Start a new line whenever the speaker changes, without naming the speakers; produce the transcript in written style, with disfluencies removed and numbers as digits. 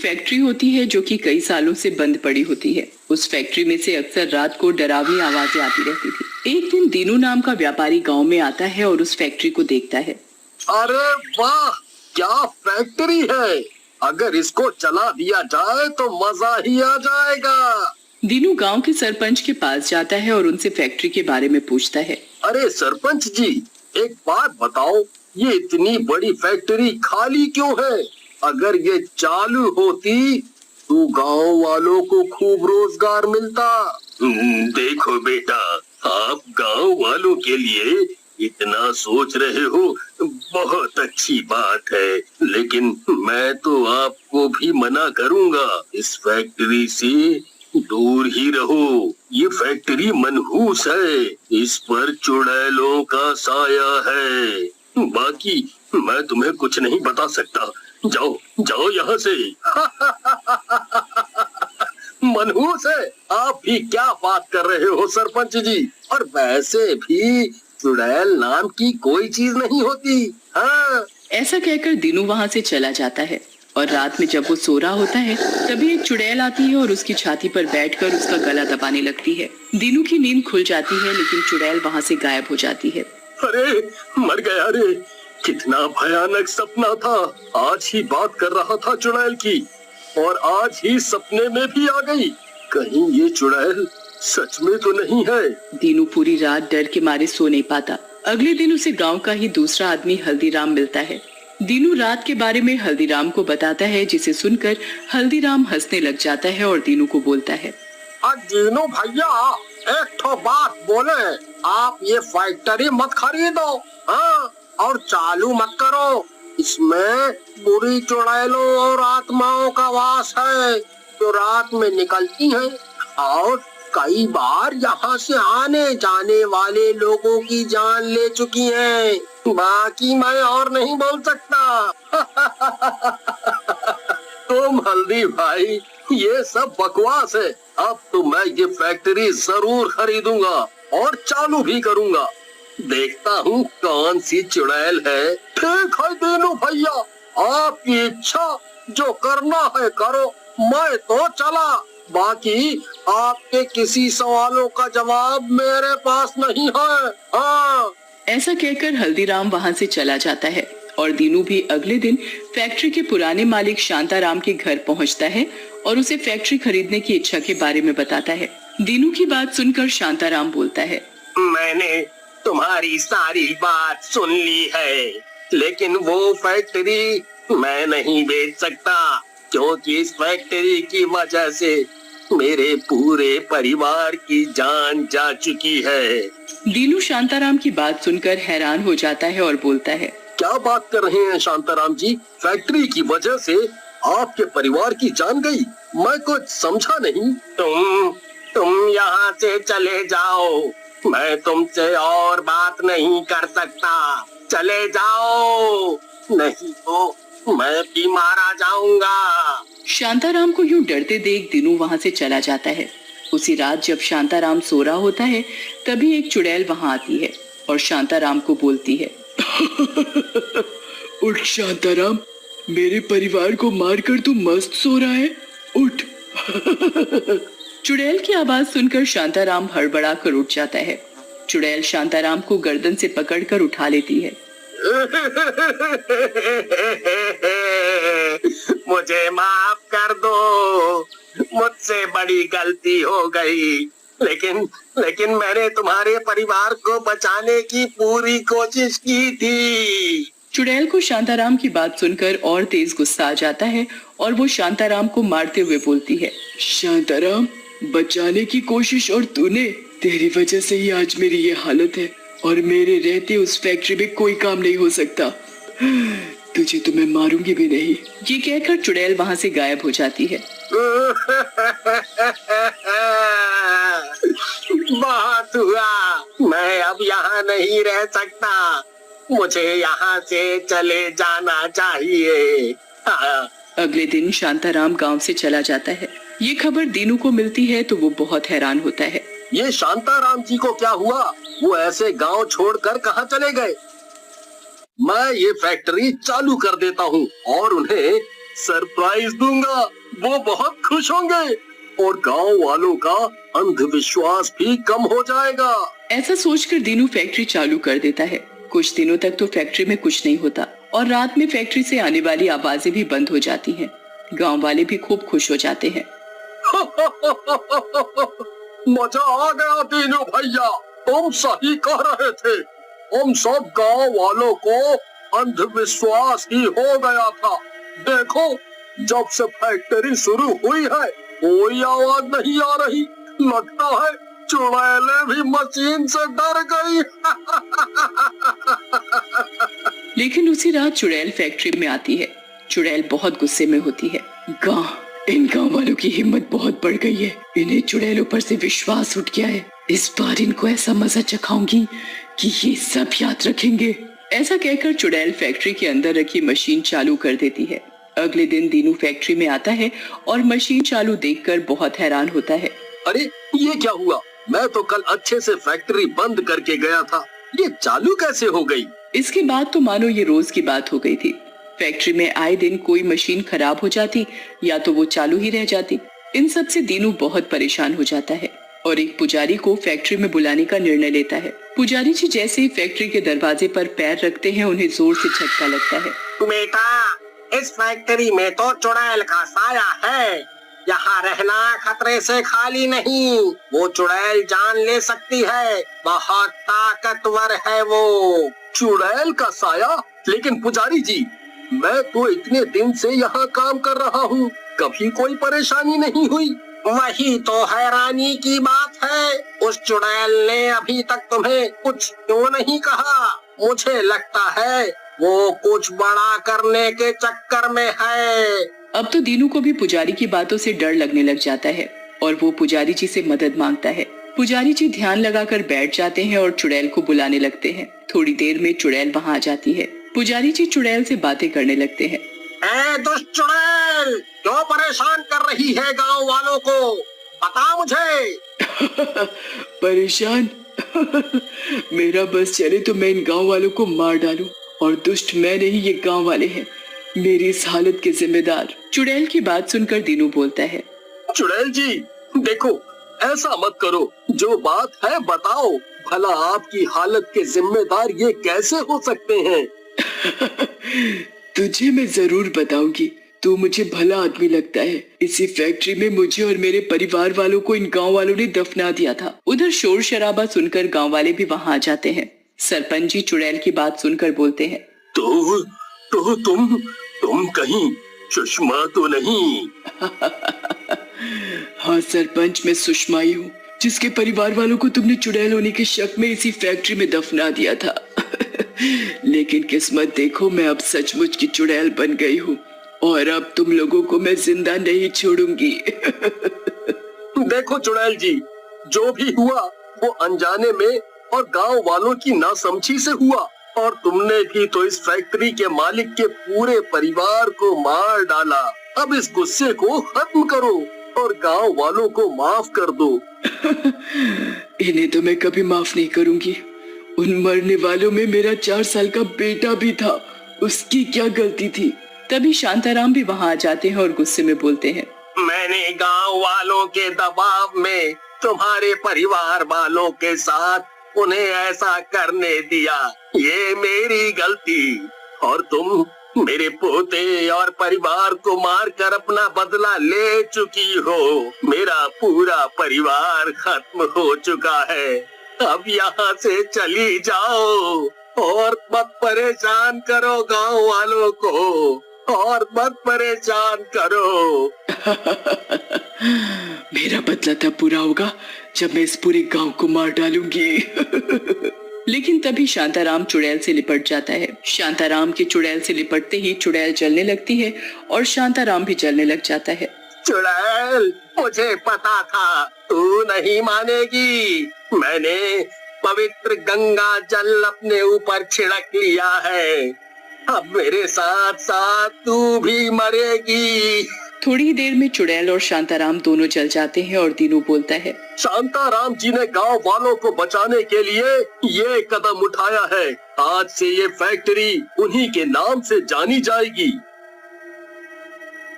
Factory होती है जो कि कई सालों से बंद पड़ी होती है। उस फैक्ट्री में से अक्सर रात को डरावनी आवाजें आती रहती थी। एक दिन दीनू नाम का व्यापारी गांव में आता है और उस फैक्ट्री को देखता है।
अरे वाह, क्या फैक्ट्री है! अगर इसको चला दिया जाए तो मजा ही आ जाएगा।
दीनू गांव के सरपंच के पास जाता है और उनसे फैक्ट्री के बारे में पूछता है।
अरे सरपंच जी, एक बात बताओ, ये इतनी बड़ी फैक्ट्री खाली क्यों है? अगर ये चालू होती तो गांव वालों को खूब रोजगार मिलता। देखो बेटा, आप गांव वालों के लिए इतना सोच रहे हो, बहुत अच्छी बात है, लेकिन मैं तो आपको भी मना करूंगा। इस फैक्ट्री से दूर ही रहो। ये फैक्ट्री मनहूस है, इस पर चुड़ैलों का साया है। बाकी मैं तुम्हें कुछ नहीं बता सकता। जाओ जाओ यहाँ से। मनहूस है? आप भी क्या बात कर रहे हो सरपंच जी? और वैसे भी चुड़ैल नाम की कोई चीज नहीं होती। हाँ।
ऐसा कहकर दीनू वहाँ से चला जाता है और रात में जब वो सो रहा होता है तभी एक चुड़ैल आती है और उसकी छाती पर बैठकर उसका गला दबाने लगती है। दीनू की नींद खुल जाती है लेकिन चुड़ैल वहाँ से गायब हो जाती है।
अरे मर गया रे, कितना भयानक सपना था। आज ही बात कर रहा था चुड़ैल की और आज ही सपने में भी आ गई। कहीं ये चुड़ैल सच में तो नहीं है?
दीनू पूरी रात डर के मारे सो नहीं पाता। अगले दिन उसे गांव का ही दूसरा आदमी हल्दीराम मिलता है। दीनू रात के बारे में हल्दीराम को बताता है, जिसे सुनकर हल्दीराम हंसने लग जाता है और दीनू को बोलता है।
दीनू भैया, एक तो बात बोले, आप ये फैक्ट्री मत खरीदो, हाँ, और चालू मत करो। इसमें बुरी चुड़ैलों और आत्माओं का वास है जो रात में निकलती हैं और कई बार यहाँ से आने जाने वाले लोगों की जान ले चुकी हैं। बाकी मैं और नहीं बोल सकता। तुम हल्दी भाई, ये सब बकवास है। अब तो मैं ये फैक्ट्री जरूर खरीदूंगा और चालू भी करूंगा। देखता हूँ कौन सी चुड़ैल है। ठीक है दीनू भैया, आपकी इच्छा, जो करना है करो, मैं तो चला। बाकी आपके किसी सवालों का जवाब मेरे पास नहीं है। हाँ।
ऐसा कहकर हल्दीराम वहाँ से चला जाता है और दीनू भी अगले दिन फैक्ट्री के पुराने मालिक शांताराम के घर पहुँचता है और उसे फैक्ट्री खरीदने की इच्छा के बारे में बताता है। दीनू की बात सुनकर शांताराम बोलता है,
मैंने तुम्हारी सारी बात सुन ली है, लेकिन वो फैक्ट्री मैं नहीं बेच सकता, क्योंकि इस फैक्ट्री की वजह से मेरे पूरे परिवार की जान जा चुकी है।
दीनू शांताराम की बात सुनकर हैरान हो जाता है और बोलता है,
क्या बात कर रहे हैं शांताराम जी? फैक्ट्री की वजह से आपके परिवार की जान गई? मैं कुछ समझा नहीं। तुम यहाँ से चले जाओ, मैं तुमसे और बात नहीं कर सकता। चले जाओ, नहीं तो मैं भी मारा जाऊंगा।
शांताराम को यूं डरते देख दीनू वहाँ से चला जाता है। उसी रात जब शांताराम सो रहा होता है तभी एक चुड़ैल वहाँ आती है और शांताराम को बोलती है, उठ शांताराम, मेरे परिवार को मारकर तू मस्त सो रहा है, उठ। चुड़ैल की आवाज सुनकर शांताराम हड़बड़ा कर उठ जाता है। चुड़ैल शांताराम को गर्दन से पकड़कर उठा लेती है।
मुझे माफ कर दो, मुझसे बड़ी गलती हो गई, लेकिन मैंने तुम्हारे परिवार को बचाने की पूरी कोशिश की थी।
चुड़ैल को शांताराम की बात सुनकर और तेज गुस्सा आ जाता है और वो शांताराम को मारते हुए बोलती है, शांताराम, बचाने की कोशिश और तूने, तेरी वजह से ही आज मेरी ये हालत है और मेरे रहते उस फैक्ट्री में कोई काम नहीं हो सकता। तुझे तो मैं मारूंगी भी नहीं। ये कहकर चुड़ैल वहाँ से गायब हो जाती है।
बहुत हुआ, मैं अब यहाँ नहीं रह सकता, मुझे यहाँ से चले जाना चाहिए।
अगले दिन शांताराम गांव से चला जाता है। ये खबर दीनू को मिलती है तो वो बहुत हैरान होता है।
ये शांताराम जी को क्या हुआ? वो ऐसे गांव छोड़कर कहाँ चले गए? मैं ये फैक्ट्री चालू कर देता हूँ और उन्हें सरप्राइज दूंगा, वो बहुत खुश होंगे और गांव वालों का अंधविश्वास भी कम हो जाएगा।
ऐसा सोचकर दीनू फैक्ट्री चालू कर देता है। कुछ दिनों तक तो फैक्ट्री में कुछ नहीं होता और रात में फैक्ट्री से आने वाली आवाजें भी बंद हो जाती हैं। गांव वाले भी खूब खुश हो जाते हैं।
मजा आ गया दीनू भैया, तुम सही कह रहे थे। हम सब गांव वालों को अंधविश्वास ही हो गया था। देखो, जब से फैक्ट्री शुरू हुई है कोई आवाज नहीं आ रही। लगता है चुड़ैलें भी मशीन से डर गई।
लेकिन उसी रात चुड़ैल फैक्ट्री में आती है। चुड़ैल बहुत गुस्से में होती है। इन गांव वालों की हिम्मत बहुत बढ़ गई है। इन्हें चुड़ैलों पर से विश्वास उठ गया है। इस बार इनको ऐसा मजा चखाऊंगी कि ये सब याद रखेंगे। ऐसा कहकर चुड़ैल फैक्ट्री के अंदर रखी मशीन चालू कर देती है। अगले दिन दीनू फैक्ट्री में आता है और मशीन चालू देखकर बहुत हैरान होता है।
अरे ये क्या हुआ? मैं तो कल अच्छे से फैक्ट्री बंद करके गया था, ये चालू कैसे हो गई?
इसके बाद तो मानो ये रोज की बात हो गई थी। फैक्ट्री में आए दिन कोई मशीन खराब हो जाती या तो वो चालू ही रह जाती। इन सब से दीनू बहुत परेशान हो जाता है और एक पुजारी को फैक्ट्री में बुलाने का निर्णय लेता है। पुजारी जी जैसे ही फैक्ट्री के दरवाजे पर पैर रखते हैं उन्हें जोर से झटका लगता है।
बेटा, इस फैक्ट्री में तो चुड़ैल का साया है। यहाँ रहना खतरे से खाली नहीं। वो चुड़ैल जान ले सकती है, बहुत ताकतवर है वो।
चुड़ैल का साया? लेकिन पुजारी जी, मैं तो इतने दिन से यहाँ काम कर रहा हूँ, कभी कोई परेशानी नहीं हुई।
वही तो हैरानी की बात है। उस चुड़ैल ने अभी तक तुम्हें कुछ क्यों नहीं कहा? मुझे लगता है वो कुछ बड़ा करने के चक्कर में है।
अब तो दीनू को भी पुजारी की बातों से डर लगने लग जाता है और वो पुजारी जी से मदद मांगता है। पुजारी जी ध्यान लगाकर बैठ जाते हैं और चुड़ैल को बुलाने लगते हैं। थोड़ी देर में चुड़ैल वहाँ आ जाती है। पुजारी जी चुड़ैल से बातें करने लगते हैं।
ए दुष्ट चुड़ैल, क्यों परेशान कर रही है गांव वालों को? बता मुझे।
परेशान? मेरा बस चले तो मैं इन गांव वालों को मार डालूं और दुष्ट मैं नहीं ये गांव वाले हैं। मेरी इस हालत के जिम्मेदार। चुड़ैल की बात सुनकर दीनू बोलता है।
चुड़ैल जी देखो, ऐसा मत करो, जो बात है बताओ। भला आपकी हालत के जिम्मेदार ये कैसे हो सकते हैं?
तुझे मैं जरूर बताऊंगी। तू मुझे भला आदमी लगता है। इसी फैक्ट्री में मुझे और मेरे परिवार वालों को इन गांव वालों ने दफना दिया था। उधर शोर शराबा सुनकर गांव वाले भी वहां आ जाते हैं। सरपंच जी चुड़ैल की बात सुनकर बोलते हैं।
तो तुम कहीं सुषमा तो नहीं?
हाँ सरपंच, मैं सुषमा ही हूँ, जिसके परिवार वालों को तुमने चुड़ैल होने के शक में इसी फैक्ट्री में दफना दिया था। लेकिन किस्मत देखो, मैं अब सचमुच की चुड़ैल बन गई हूँ और अब तुम लोगों को मैं जिंदा नहीं छोड़ूंगी।
देखो चुड़ैल जी, जो भी हुआ वो अनजाने में और गांव वालों की नासमझी से हुआ, और तुमने भी तो इस फैक्ट्री के मालिक के पूरे परिवार को मार डाला। अब इस गुस्से को खत्म करो और गांव वालों को माफ कर दो।
इन्हें तो मैं कभी माफ नहीं करूंगी। उन मरने वालों में मेरा 4 साल का बेटा भी था, उसकी क्या गलती थी? तभी शांताराम भी वहां आ जाते हैं और गुस्से में बोलते हैं।
मैंने गांव वालों के दबाव में तुम्हारे परिवार वालों के साथ उन्हें ऐसा करने दिया, ये मेरी गलती। और तुम मेरे पोते और परिवार को मारकर अपना बदला ले चुकी हो। मेरा पूरा परिवार खत्म हो चुका है। अब यहाँ से चली जाओ और मत परेशान करो गांव वालों को, और मत परेशान करो।
मेरा बदला तब पूरा होगा जब मैं इस पूरे गांव को मार डालूंगी। लेकिन तभी शांताराम चुड़ैल से लिपट जाता है। शांताराम के चुड़ैल से लिपटते ही चुड़ैल जलने लगती है और शांताराम भी जलने लग जाता है।
चुड़ैल, मुझे पता था तू नहीं मानेगी। मैंने पवित्र गंगा जल अपने ऊपर छिड़क लिया है। अब मेरे साथ साथ तू भी मरेगी।
थोड़ी ही देर में चुड़ैल और शांताराम दोनों जल जाते हैं और दीनू बोलता है।
शांताराम जी ने गांव वालों को बचाने के लिए ये कदम उठाया है। आज से ये फैक्ट्री उन्हीं के नाम से जानी जाएगी।